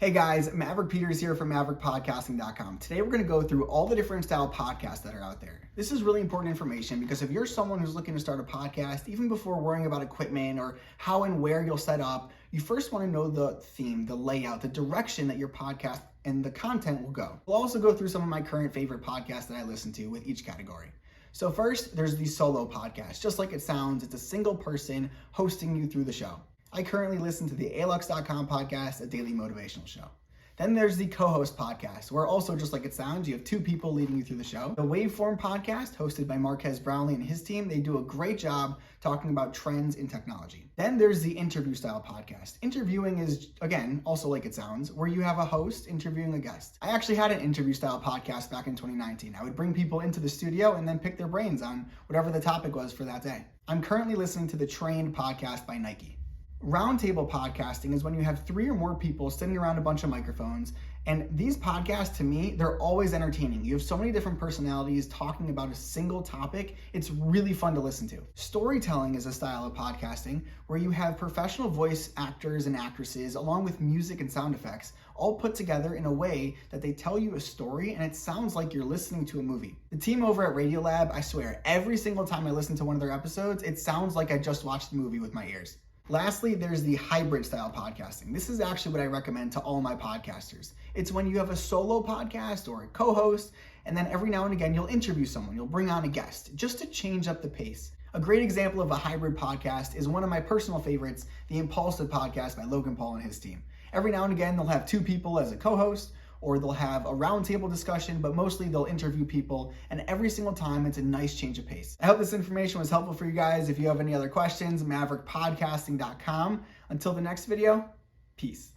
Hey guys, Maverick Peters here from MaverickPodcasting.com. Today we're going to go through all the different style podcasts that are out there. This is really important information because if you're someone who's looking to start a podcast, even before worrying about equipment or how and where you'll set up, you first want to know the theme, the layout, the direction that your podcast and the content will go. We'll also go through some of my current favorite podcasts that I listen to with each category. So first, there's the solo podcast. Just like it sounds, it's a single person hosting you through the show. I currently listen to the alux.com podcast, a daily motivational show. Then there's the co-host podcast, where also just like it sounds, you have two people leading you through the show. The Waveform podcast, hosted by Marquez Brownlee and his team, they do a great job talking about trends in technology. Then there's the interview style podcast. Interviewing is, again, also like it sounds, where you have a host interviewing a guest. I actually had an interview style podcast back in 2019. I would bring people into the studio and then pick their brains on whatever the topic was for that day. I'm currently listening to the Trained podcast by Nike. Roundtable podcasting is when you have three or more people sitting around a bunch of microphones, and these podcasts, to me, they're always entertaining. You have so many different personalities talking about a single topic. It's really fun to listen to. Storytelling is a style of podcasting where you have professional voice actors and actresses along with music and sound effects all put together in a way that they tell you a story and it sounds like you're listening to a movie. The team over at Radiolab, I swear, every single time I listen to one of their episodes, it sounds like I just watched the movie with my ears. Lastly, there's the hybrid style podcasting. This is actually what I recommend to all my podcasters. It's when you have a solo podcast or a co-host, and then every now and again, you'll interview someone, you'll bring on a guest, just to change up the pace. A great example of a hybrid podcast is one of my personal favorites, the Impulsive podcast by Logan Paul and his team. Every now and again, they'll have two people as a co-host, or they'll have a roundtable discussion, but mostly they'll interview people, and every single time it's a nice change of pace. I hope this information was helpful for you guys. If you have any other questions, MaverickPodcasting.com. Until the next video, peace.